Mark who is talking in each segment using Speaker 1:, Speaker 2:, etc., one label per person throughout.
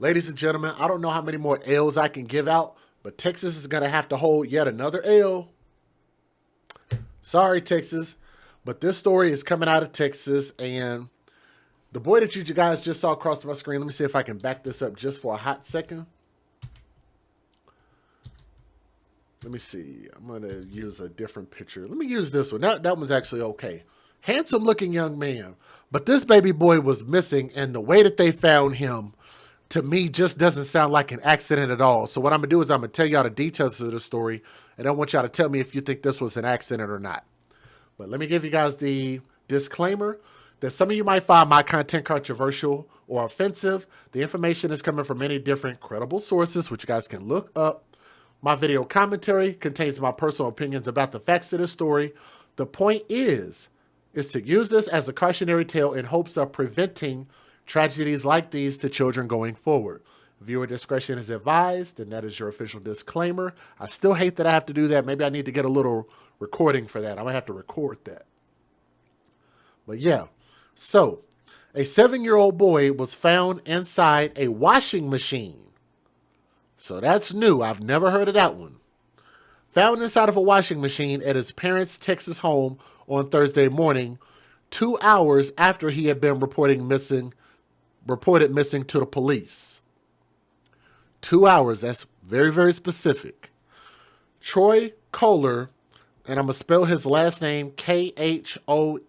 Speaker 1: Ladies and gentlemen, I don't know how many more L's I can give out, but Texas is going to have to hold yet another L. Sorry, Texas. But this story is coming out of Texas, and the boy that you guys just saw across my screen, let me see if I can back this up just for a hot second. Let me see. I'm going to use a different picture. Let me use this one. That one's actually okay. Handsome looking young man. But this baby boy was missing, and the way that they found him, to me, just doesn't sound like an accident at all. So what I'm going to do is I'm going to tell y'all the details of the story, and I want y'all to tell me if you think this was an accident or not. But let me give you guys the disclaimer that some of you might find my content controversial or offensive. The information is coming from many different credible sources, which you guys can look up. My video commentary contains my personal opinions about the facts of the story. The point is to use this as a cautionary tale in hopes of preventing tragedies like these to children going forward. Viewer discretion is advised, and that is your official disclaimer. I still hate that I have to do that. Maybe I need to get a little recording for that. I'm going to have to record that. But yeah, so a 7-year-old boy was found inside a washing machine. So that's new. I've never heard of that one. Found inside of a washing machine at his parents' Texas home on Thursday morning, 2 hours after he had been reported missing to the police. 2 hours. That's very, very specific. Troy Khoeler, and I'm going to spell his last name Khoeler.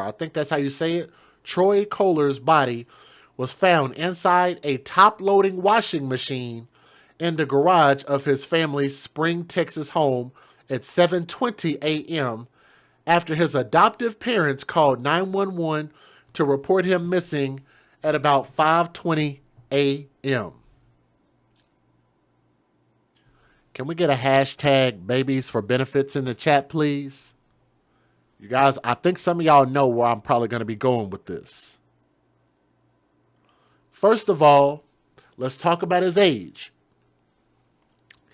Speaker 1: I think that's how you say it. Troy Kohler's body was found inside a top-loading washing machine in the garage of his family's Spring, Texas home at 7:20 a.m. after his adoptive parents called 911 to report him missing at about 5:20 a.m. Can we get a hashtag babies for benefits in the chat, please? You guys, I think some of y'all know where I'm probably going to be going with this. First of all, let's talk about his age.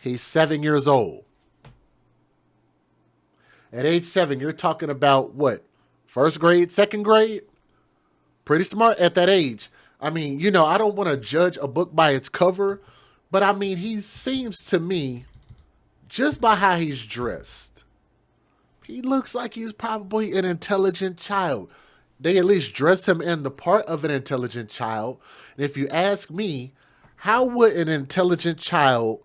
Speaker 1: He's 7 years old. At age 7, you're talking about what? First grade, second grade? Pretty smart at that age. I mean, you know, I don't want to judge a book by its cover, but I mean, he seems to me, just by how he's dressed, he looks like he's probably an intelligent child. They at least dress him in the part of an intelligent child. And if you ask me, how would an intelligent child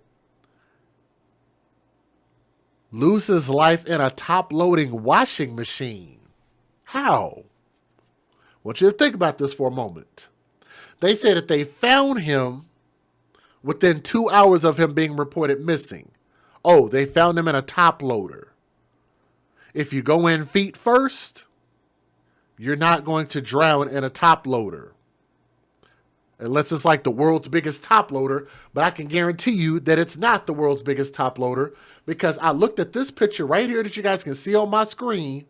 Speaker 1: lose his life in a top-loading washing machine? How? I want you to think about this for a moment. They say that they found him within 2 hours of him being reported missing. Oh, they found him in a top loader. If you go in feet first, you're not going to drown in a top loader. Unless it's like the world's biggest top loader, but I can guarantee you that it's not the world's biggest top loader because I looked at this picture right here that you guys can see on my screen.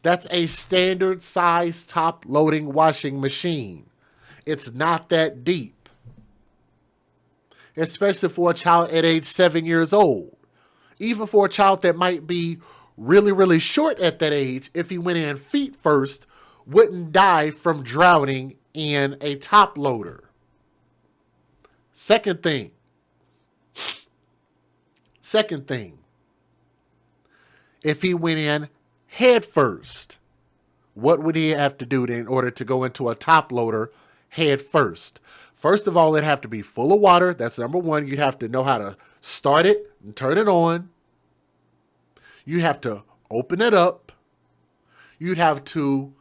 Speaker 1: That's a standard size top loading washing machine. It's not that deep, especially for a child at age 7 years old. Even for a child that might be really, really short at that age, if he went in feet first, wouldn't die from drowning in a top loader. Second thing, if he went in head first, what would he have to do in order to go into a top loader head first? First of all, it'd have to be full of water. That's number one. You'd have to know how to start it and turn it on. You'd have to open it up. You'd have to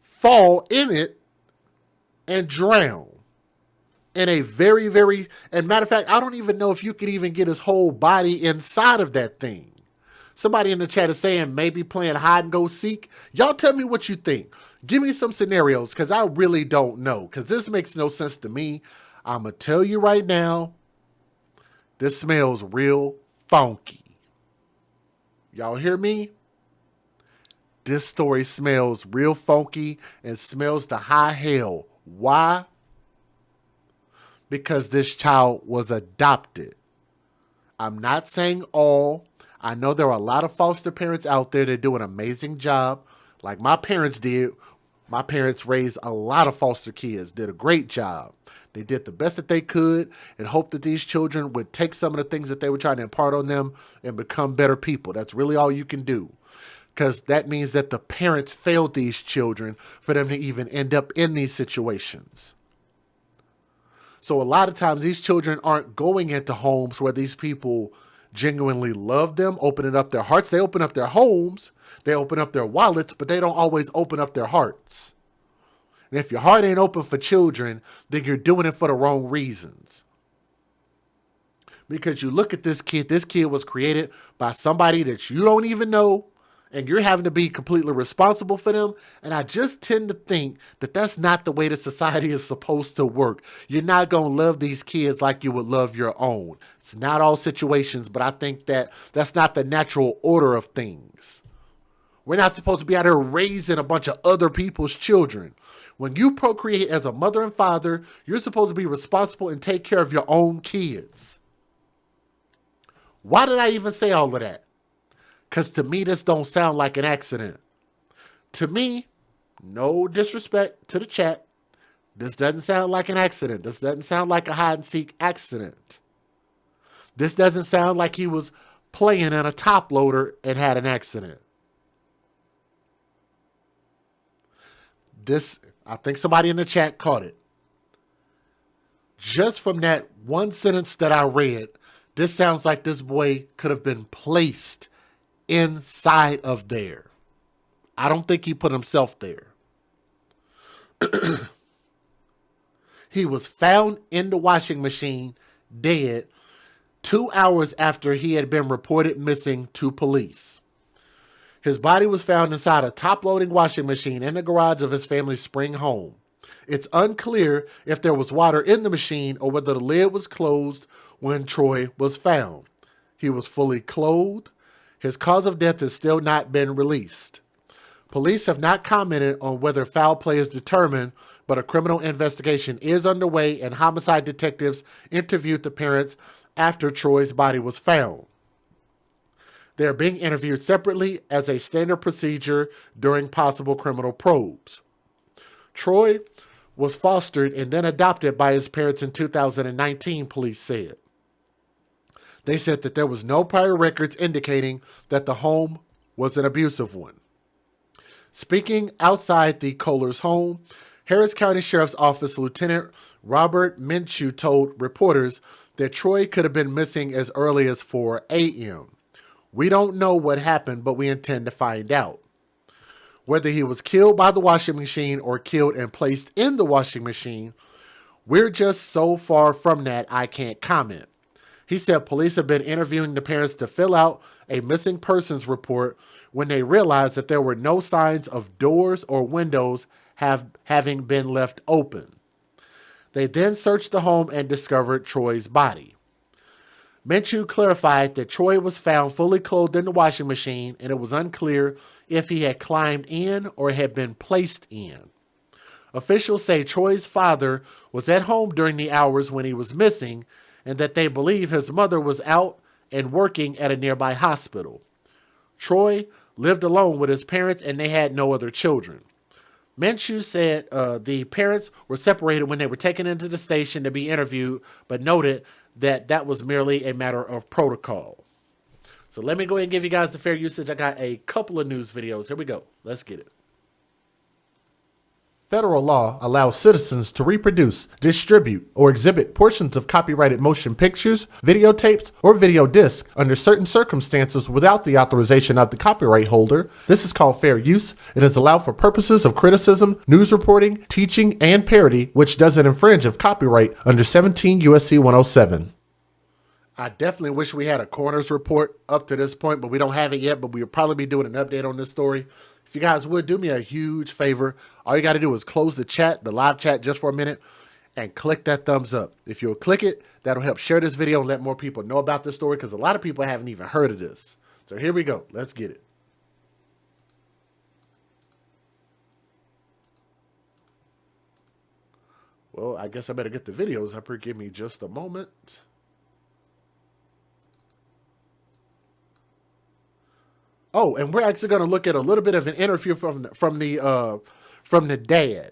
Speaker 1: fall in it and drown in a very, very, and matter of fact, I don't even know if you could even get his whole body inside of that thing. Somebody in the chat is saying maybe playing hide and go seek. Y'all tell me what you think. Give me some scenarios because I really don't know because this makes no sense to me. I'm going to tell you right now, this smells real funky. Y'all hear me? This story smells real funky and smells to high hell. Why? Because this child was adopted. I'm not saying all. I know there are a lot of foster parents out there that do an amazing job, like my parents did My parents raised a lot of foster kids, did a great job. They did the best that they could and hoped that these children would take some of the things that they were trying to impart on them and become better people. That's really all you can do, because that means that the parents failed these children for them to even end up in these situations. So a lot of times these children aren't going into homes where these people genuinely love them, opening up their hearts. They open up their homes, they open up their wallets, but they don't always open up their hearts. And if your heart ain't open for children, then you're doing it for the wrong reasons. Because you look at this kid was created by somebody that you don't even know, and you're having to be completely responsible for them. And I just tend to think that that's not the way the society is supposed to work. You're not going to love these kids like you would love your own. It's not all situations, but I think that that's not the natural order of things. We're not supposed to be out here raising a bunch of other people's children. When you procreate as a mother and father, you're supposed to be responsible and take care of your own kids. Why did I even say all of that? Because to me, this don't sound like an accident. To me, no disrespect to the chat, this doesn't sound like an accident. This doesn't sound like a hide and seek accident. This doesn't sound like he was playing in a top loader and had an accident. This, I think somebody in the chat caught it. Just from that one sentence that I read, this sounds like this boy could have been placed inside of there. I don't think he put himself there. He was found in the washing machine dead 2 hours after he had been reported missing to police. His body was found inside a top-loading washing machine in the garage of his family's spring home. It's unclear if there was water in the machine or whether the lid was closed when Troy was found. He was fully clothed. His cause of death has still not been released. Police have not commented on whether foul play is determined, but a criminal investigation is underway and homicide detectives interviewed the parents after Troy's body was found. They are being interviewed separately as a standard procedure during possible criminal probes. Troy was fostered and then adopted by his parents in 2019, police said. They said that there was no prior records indicating that the home was an abusive one. Speaking outside the Khoeler's home, Harris County Sheriff's Office Lieutenant Robert Minshew told reporters that Troy could have been missing as early as 4 a.m. We don't know what happened, but we intend to find out. Whether he was killed by the washing machine or killed and placed in the washing machine, we're just so far from that I can't comment. He said police have been interviewing the parents to fill out a missing persons report when they realized that there were no signs of doors or windows having been left open. They then searched the home and discovered Troy's body. Minshew clarified that Troy was found fully clothed in the washing machine and it was unclear if he had climbed in or had been placed in. Officials say Troy's father was at home during the hours when he was missing and that they believe his mother was out and working at a nearby hospital. Troy lived alone with his parents and they had no other children. Minshew said the parents were separated when they were taken into the station to be interviewed, but noted that that was merely a matter of protocol. So let me go ahead and give you guys the fair usage. I got a couple of news videos. Here we go. Let's get it. Federal law allows citizens to reproduce, distribute, or exhibit portions of copyrighted motion pictures, videotapes, or video discs under certain circumstances without the authorization of the copyright holder. This is called fair use. It is allowed for purposes of criticism, news reporting, teaching, and parody, which doesn't infringe of copyright under 17 U.S.C. 107. I definitely wish we had a coroner's report up to this point, but we don't have it yet, but we'll probably be doing an update on this story. If you guys would do me a huge favor, all you got to do is close the chat, the live chat, just for a minute and click that thumbs up. If you'll click it, that'll help share this video and let more people know about this story because a lot of people haven't even heard of this. So here we go. Let's get it. Well, I guess I better get the videos up here. Give me just a moment. Oh, and we're actually going to look at a little bit of an interview from the from the dad.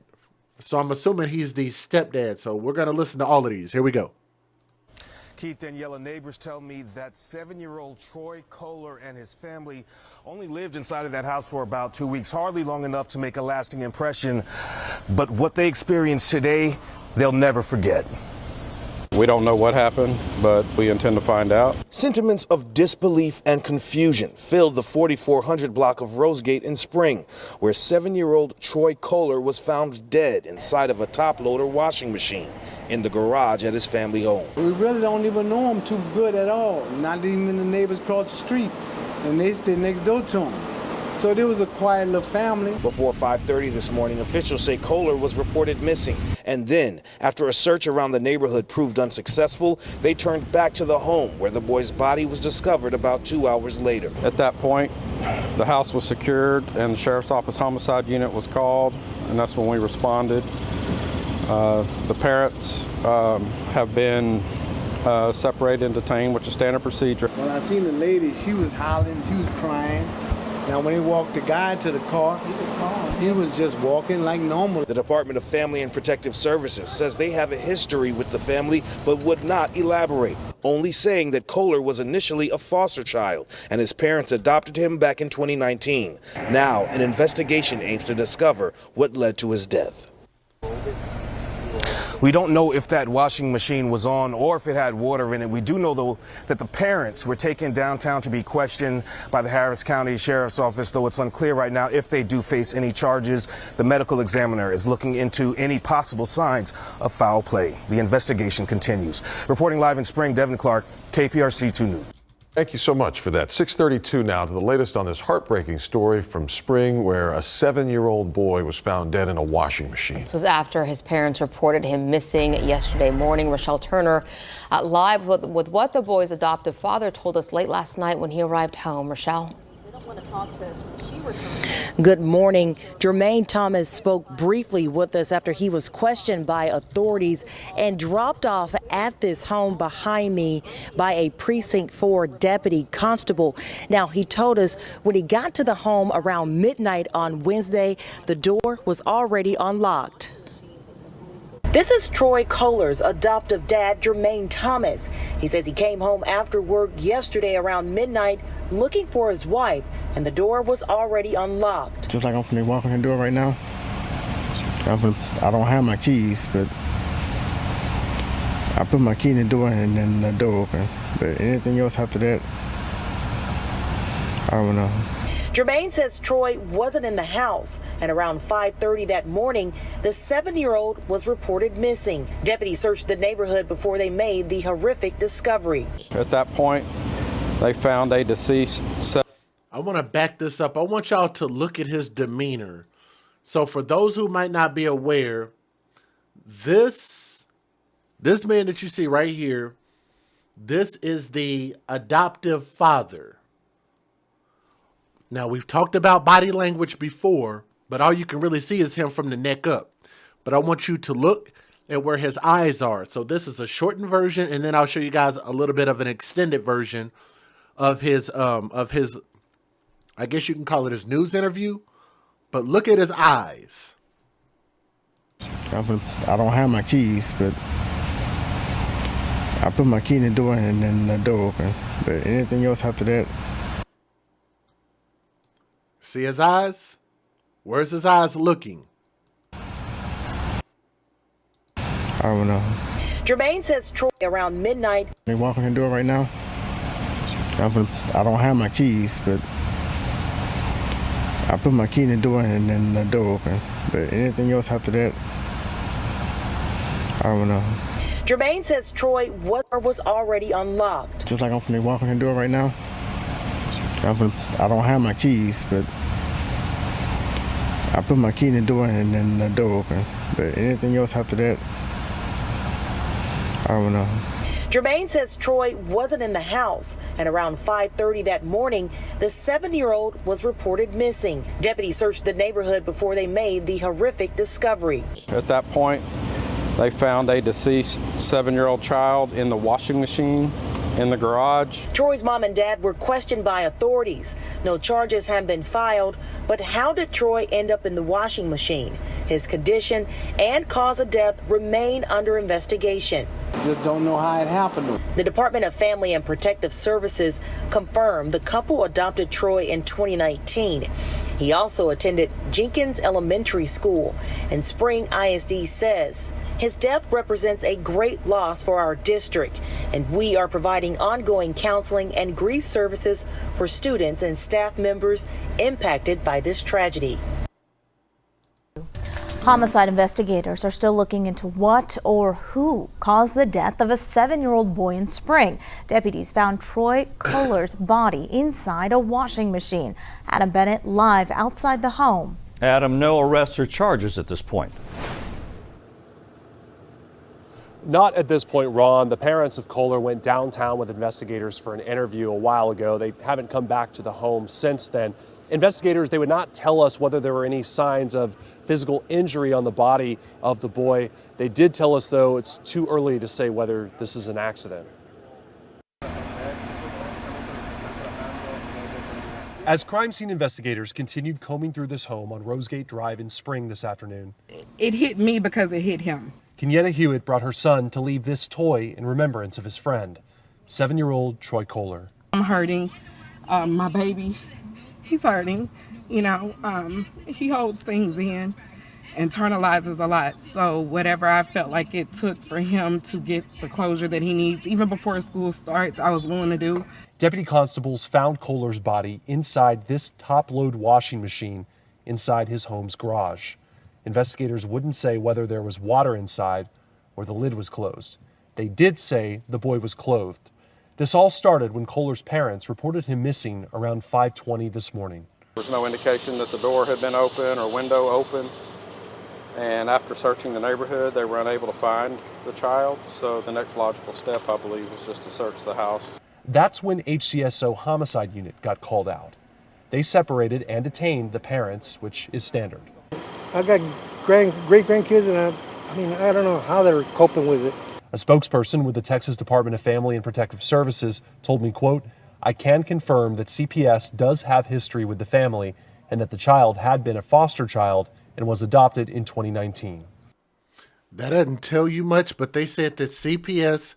Speaker 1: So I'm assuming he's the stepdad. So we're going to listen to all of these. Here we go.
Speaker 2: Keith and Yella, neighbors tell me that 7-year-old Troy Khoeler and his family only lived inside of that house for about 2 weeks, hardly long enough to make a lasting impression. But what they experienced today, they'll never forget.
Speaker 3: We don't know what happened, but we intend to find out.
Speaker 2: Sentiments of disbelief and confusion filled the 4400 block of Rosegate in Spring, where 7-year-old Troy Khoeler was found dead inside of a top-loader washing machine in the garage at his family home.
Speaker 4: We really don't even know him too good at all, not even the neighbors across the street, and they stay next door to him. So there was a quiet little family.
Speaker 2: Before 5:30 this morning, officials say Khoeler was reported missing. And then, after a search around the neighborhood proved unsuccessful, they turned back to the home where the boy's body was discovered about 2 hours later.
Speaker 3: At that point, the house was secured and the Sheriff's Office homicide unit was called, and that's when we responded. The parents have been separated and detained, which is standard procedure.
Speaker 4: When I seen the lady, she was hollering, she was crying. Now, when he walked the guy to the car, he was calm. He was just walking like normal.
Speaker 2: The Department of Family and Protective Services says they have a history with the family, but would not elaborate, only saying that Khoeler was initially a foster child and his parents adopted him back in 2019. Now, an investigation aims to discover what led to his death. We don't know if that washing machine was on or if it had water in it. We do know, though, that the parents were taken downtown to be questioned by the Harris County Sheriff's Office, though it's unclear right now if they do face any charges. The medical examiner is looking into any possible signs of foul play. The investigation continues. Reporting live in Spring, Devin Clark, KPRC 2 News.
Speaker 5: Thank you so much for that. 6:32 now to the latest on this heartbreaking story from Spring, where a 7-year-old boy was found dead in a washing machine.
Speaker 6: This was after his parents reported him missing yesterday morning. Rochelle Turner live with what the boy's adoptive father told us late last night when he arrived home. Rochelle.
Speaker 7: Good morning. Jermaine Thomas spoke briefly with us after he was questioned by authorities and dropped off at this home behind me by a Precinct 4 deputy constable. Now, he told us when he got to the home around midnight on Wednesday, the door was already unlocked. This is Troy Khoeler's adoptive dad, Jermaine Thomas. He says he came home after work yesterday around midnight looking for his wife, and the door was already unlocked.
Speaker 4: Just like I'm finna walk in the door right now. I don't have my keys, but I put my key in the door and then the door open. But anything else after that, I don't know.
Speaker 7: Jermaine says Troy wasn't in the house, and around 5:30 that morning, the 7-year-old was reported missing. Deputies searched the neighborhood before they made the horrific discovery.
Speaker 3: At that point, they found a deceased.
Speaker 1: I want to back this up. I want y'all to look at his demeanor. So for those who might not be aware, this man that you see right here, this is the adoptive father. Now, we've talked about body language before, but all you can really see is him from the neck up. But I want you to look at where his eyes are. So this is a shortened version, and then I'll show you guys a little bit of an extended version of his, I guess you can call it his news interview. But look at his eyes.
Speaker 4: I don't have my keys, but I put my key in the door and then the door open. But anything else after that,
Speaker 1: see his eyes? Where's his eyes looking?
Speaker 4: I don't know.
Speaker 7: Jermaine says Troy around midnight.
Speaker 4: They walk in the door right now. I don't have my keys, but I put my key in the door and then the door open. But anything else after that, I don't know.
Speaker 7: Jermaine says Troy was already unlocked.
Speaker 4: Just like I'm finna walk in the door right now. I don't have my keys, but I put my key in the door and then the door open. But anything else after that, I don't know.
Speaker 7: Jermaine says Troy wasn't in the house, and around 5:30 that morning, the 7-year-old was reported missing. Deputies searched the neighborhood before they made the horrific discovery.
Speaker 3: At that point, they found a deceased 7-year-old child in the washing machine in the garage.
Speaker 7: Troy's mom and dad were questioned by authorities. No charges have been filed, but how did Troy end up in the washing machine? His condition and cause of death remain under investigation.
Speaker 4: Just don't know how it happened.
Speaker 7: The Department of Family and Protective Services confirmed the couple adopted Troy in 2019. He also attended Jenkins Elementary School, and Spring ISD says his death represents a great loss for our district, and we are providing ongoing counseling and grief services for students and staff members impacted by this tragedy.
Speaker 8: Homicide investigators are still looking into what or who caused the death of a 7-year-old boy in Spring. Deputies found Troy Khoeler's body inside a washing machine. Adam Bennett live outside the home.
Speaker 9: Adam, no arrests or charges at this point.
Speaker 10: Not at this point, Ron. The parents of Khoeler went downtown with investigators for an interview a while ago. They haven't come back to the home since then. Investigators, they would not tell us whether there were any signs of physical injury on the body of the boy. They did tell us, though, it's too early to say whether this is an accident. As crime scene investigators continued combing through this home on Rosegate Drive in Spring this afternoon,
Speaker 11: it hit me because it hit him.
Speaker 10: Kenyatta Hewitt brought her son to leave this toy in remembrance of his friend, 7-year-old Troy Khoeler.
Speaker 11: I'm hurting. My baby, he's hurting. You know, he holds things in, internalizes a lot. So whatever I felt like it took for him to get the closure that he needs, even before school starts, I was willing to do.
Speaker 10: Deputy constables found Khoeler's body inside this top-load washing machine inside his home's garage. Investigators wouldn't say whether there was water inside or the lid was closed. They did say the boy was clothed. This all started when Khoeler's parents reported him missing around 5:20 this morning.
Speaker 3: There was no indication that the door had been open or window open. And after searching the neighborhood, they were unable to find the child. So the next logical step, I believe, was just to search the house.
Speaker 10: That's when HCSO Homicide Unit got called out. They separated and detained the parents, which is standard.
Speaker 12: I got great-grandkids, and I don't know how they're coping with it.
Speaker 10: A spokesperson with the Texas Department of Family and Protective Services told me, quote, "I can confirm that CPS does have history with the family and that the child had been a foster child and was adopted in 2019.
Speaker 1: That doesn't tell you much, but they said that CPS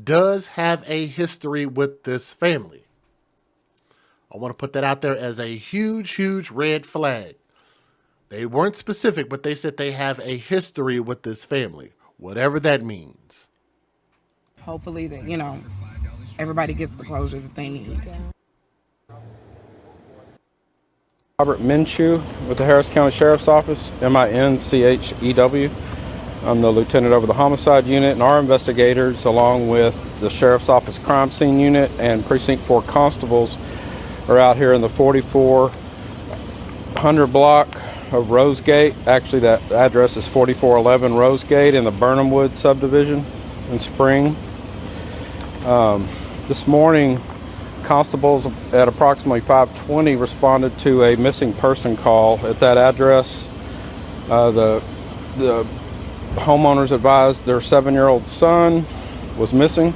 Speaker 1: does have a history with this family. I want to put that out there as a huge, huge red flag. They weren't specific, but they said they have a history with this family, whatever that means.
Speaker 11: Hopefully that, you know, everybody gets the closure that they need.
Speaker 3: Robert Minshew with the Harris County Sheriff's Office, MINCHEW. I'm the lieutenant over the homicide unit, and our investigators, along with the Sheriff's Office crime scene unit and Precinct 4 constables, are out here in the 4400 block of Rosegate. Actually, that address is 4411 Rosegate in the Burnhamwood subdivision in Spring. This morning, constables at approximately 5:20 responded to a missing person call at that address. The homeowners advised their 7-year-old son was missing.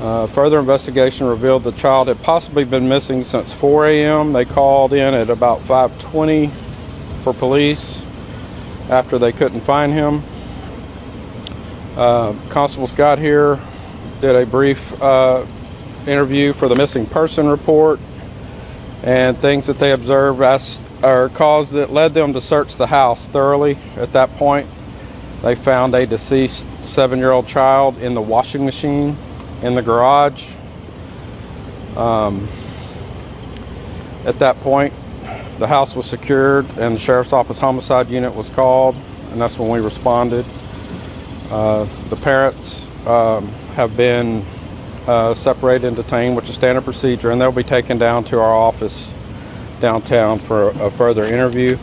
Speaker 3: Further investigation revealed the child had possibly been missing since 4 a.m. They called in at about 5:20 for police after they couldn't find him. Constables got here, did a brief interview for the missing person report, and things that they observed are cause that led them to search the house thoroughly. At that point, they found a deceased 7-year-old child in the washing machine in the garage. At that point, the house was secured and the Sheriff's Office homicide unit was called, and that's when we responded. The parents have been separated and detained, which is standard procedure, and they'll be taken down to our office downtown for a further interview.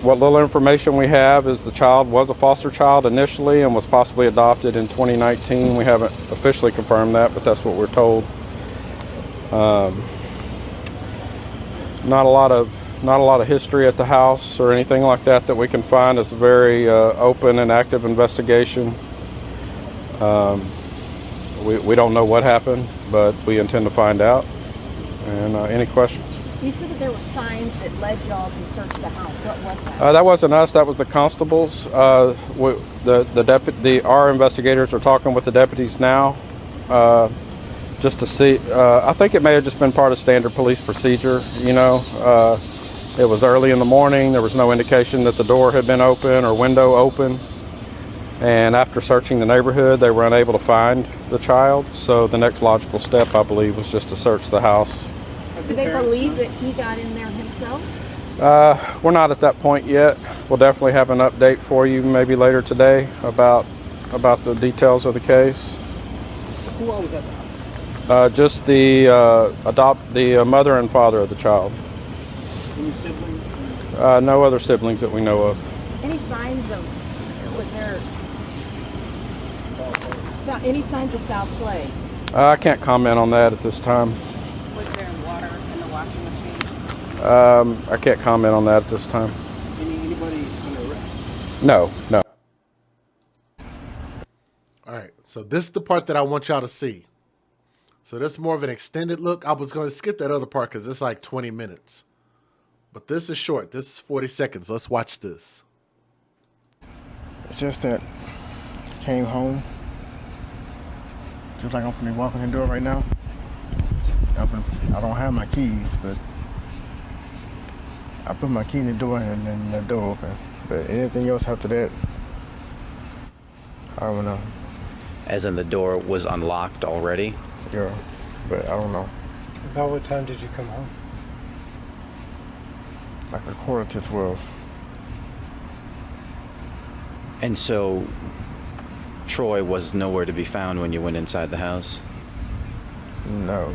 Speaker 3: What little information we have is the child was a foster child initially and was possibly adopted in 2019. We haven't officially confirmed that, but that's what we're told. Not a lot of history at the house or anything like that we can find. It's a very open and active investigation. We don't know what happened, but we intend to find out. And any questions?
Speaker 13: You said that there were signs that led y'all to search the house. What was that?
Speaker 3: That wasn't us. That was the constables. Our investigators are talking with the deputies now, just to see. I think it may have just been part of standard police procedure. You know, it was early in the morning. There was no indication that the door had been open or window open. And after searching the neighborhood, they were unable to find the child. So the next logical step, I believe, was just to search the house.
Speaker 13: Do they believe that he got in there himself?
Speaker 3: We're not at that point yet. We'll definitely have an update for you maybe later today about the details of the case.
Speaker 12: Who all was at the house?
Speaker 3: Just the mother and father of the child.
Speaker 12: Any siblings?
Speaker 3: No other siblings that we know of.
Speaker 13: Any signs of, was there any signs of foul play?
Speaker 3: I can't comment on that at this time.
Speaker 11: Was there water in the washing machine?
Speaker 3: I can't comment on that at this time.
Speaker 12: Anybody under arrest?
Speaker 3: No.
Speaker 1: All right, so this is the part that I want y'all to see. So this is more of an extended look. I was going to skip that other part because it's like 20 minutes. But this is short. This is 40 seconds. Let's watch this.
Speaker 14: It's just that I came home, just like I'm finna walk in the door right now. I don't have my keys, but I put my key in the door and then the door open. But anything else after that, I don't know.
Speaker 15: As in the door was unlocked already?
Speaker 14: Yeah, but I don't know.
Speaker 12: About what time did you come home?
Speaker 14: Like 11:45.
Speaker 15: And so Troy was nowhere to be found when you went inside the house?
Speaker 14: No.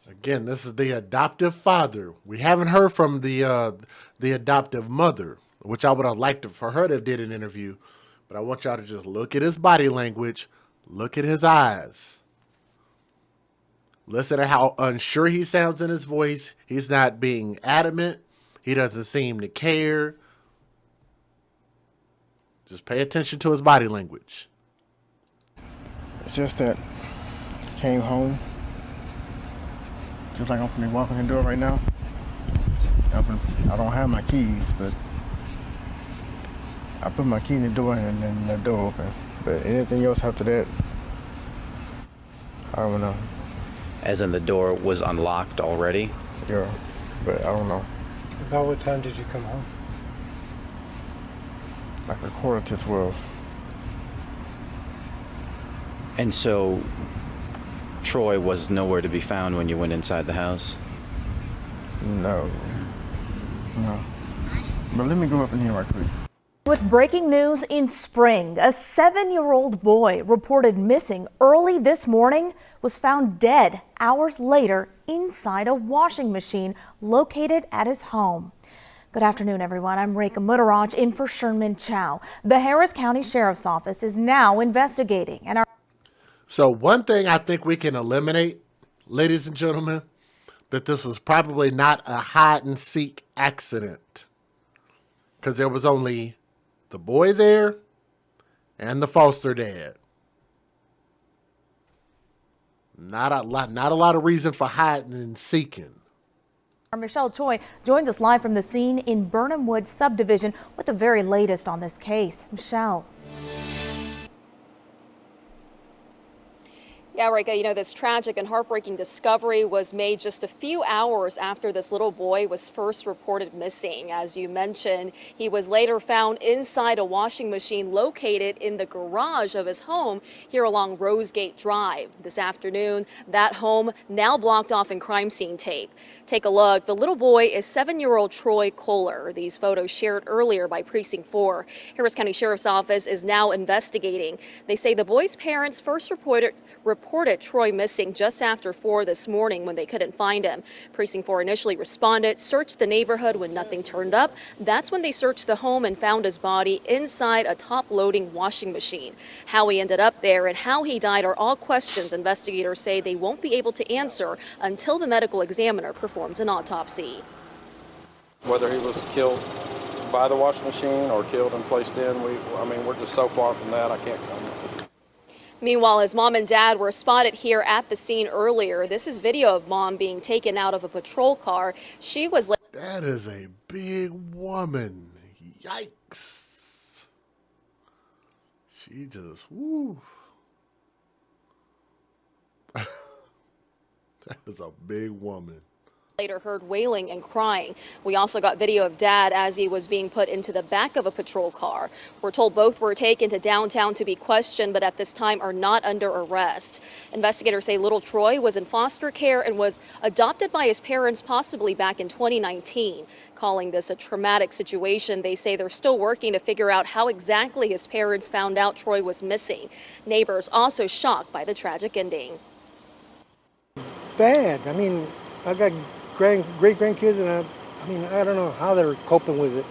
Speaker 1: Again, this is the adoptive father. We haven't heard from the adoptive mother, which I would have liked for her to have did an interview. But I want y'all to just look at his body language, look at his eyes. Listen to how unsure he sounds in his voice. He's not being adamant. He doesn't seem to care. Just pay attention to his body language.
Speaker 14: It's just that I came home, just like I'm finna walk in the door right now. I don't have my keys, but I put my key in the door and then the door open. But anything else after that, I don't know.
Speaker 15: As in the door was unlocked already?
Speaker 14: Yeah, but I don't know.
Speaker 12: About what time did you come home?
Speaker 14: Like 11:45.
Speaker 15: And so Troy was nowhere to be found when you went inside the house?
Speaker 14: No. But let me go up in here right quick.
Speaker 8: With breaking news in Spring, a 7-year-old boy reported missing early this morning was found dead hours later inside a washing machine located at his home. Good afternoon, everyone. I'm Rekha Mutteraj in for Sherman Chow. The Harris County Sheriff's Office is now investigating.
Speaker 1: So one thing I think we can eliminate, ladies and gentlemen, that this was probably not a hide and seek accident, because there was only the boy there and the foster dad. Not a lot of reason for hiding and seeking.
Speaker 8: Our Michelle Choi joins us live from the scene in Burnham Woods subdivision with the very latest on this case. Michelle.
Speaker 16: Yeah, Rekha, you know, this tragic and heartbreaking discovery was made just a few hours after this little boy was first reported missing. As you mentioned, he was later found inside a washing machine located in the garage of his home here along Rosegate Drive. This afternoon, that home now blocked off in crime scene tape. Take a look. The little boy is 7-year-old Troy Khoeler. These photos shared earlier by Precinct 4. Harris County Sheriff's Office is now investigating. They say the boy's parents first reported Troy missing just after 4 this morning when they couldn't find him. Precinct 4 initially responded, searched the neighborhood when nothing turned up. That's when they searched the home and found his body inside a top-loading washing machine. How he ended up there and how he died are all questions investigators say they won't be able to answer until the medical examiner performs an autopsy.
Speaker 3: Whether he was killed by the washing machine or killed and placed in. We're just so far from that, I can't comment.
Speaker 16: Meanwhile, his mom and dad were spotted here at the scene earlier. This is video of mom being taken out of a patrol car. She was...
Speaker 1: That is a big woman. Yikes. She just, woo. That is a big woman.
Speaker 16: Later heard wailing and crying. We also got video of dad as he was being put into the back of a patrol car. We're told both were taken to downtown to be questioned, but at this time are not under arrest. Investigators say little Troy was in foster care and was adopted by his parents possibly back in 2019. Calling this a traumatic situation, they say they're still working to figure out how exactly his parents found out Troy was missing. Neighbors also shocked by the tragic ending.
Speaker 12: Bad. I mean, I got great grandkids, and I don't know how they're coping with it.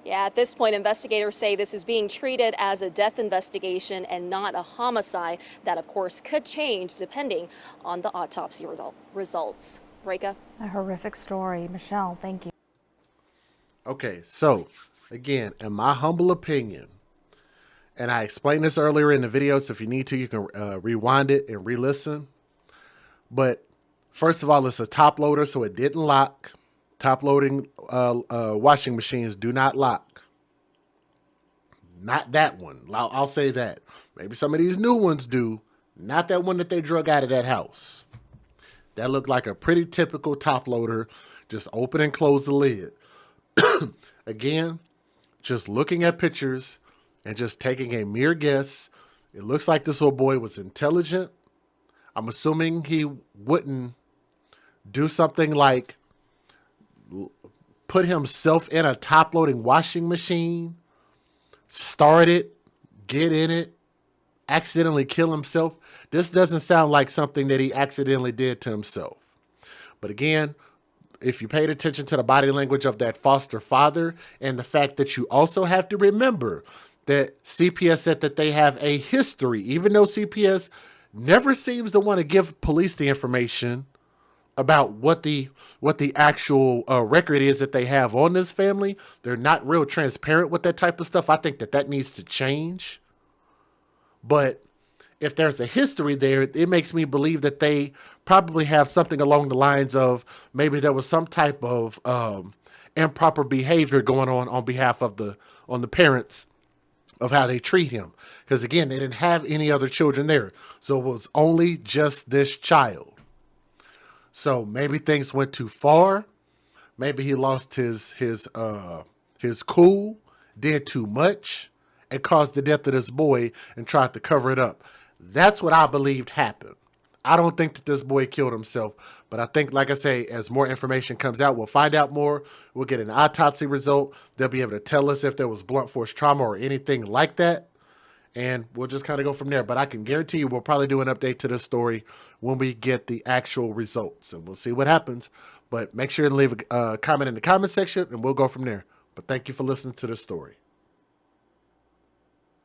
Speaker 16: Yeah, at this point, investigators say this is being treated as a death investigation and not a homicide. That, of course, could change depending on the autopsy results. Reka?
Speaker 8: A horrific story. Michelle, thank you.
Speaker 1: Okay, so, again, in my humble opinion, and I explained this earlier in the video, so if you need to, you can rewind it and re-listen. But first of all, it's a top loader, so it didn't lock. Top loading washing machines do not lock. Not that one. I'll say that. Maybe some of these new ones do. Not that one that they drug out of that house. That looked like a pretty typical top loader. Just open and close the lid. Again, just looking at pictures and just taking a mere guess, it looks like this little boy was intelligent. I'm assuming he wouldn't do something like put himself in a top-loading washing machine, start it, get in it, accidentally kill himself. This doesn't sound like something that he accidentally did to himself. But again, if you paid attention to the body language of that foster father and the fact that you also have to remember that CPS said that they have a history, even though CPS never seems to want to give police the information about what the actual record is that they have on this family. They're not real transparent with that type of stuff. I think that needs to change. But if there's a history there, it makes me believe that they probably have something along the lines of maybe there was some type of improper behavior going on behalf of the parents of how they treat him. Because again, they didn't have any other children there. So it was only just this child. So maybe things went too far. Maybe he lost his cool, did too much, and caused the death of this boy and tried to cover it up. That's what I believed happened. I don't think that this boy killed himself, but I think, like I say, as more information comes out, we'll find out more. We'll get an autopsy result. They'll be able to tell us if there was blunt force trauma or anything like that, and we'll just kind of go from there. But I can guarantee you we'll probably do an update to this story when we get the actual results, and we'll see what happens. But make sure to leave a comment in the comment section, and we'll go from there. But thank you for listening to this story.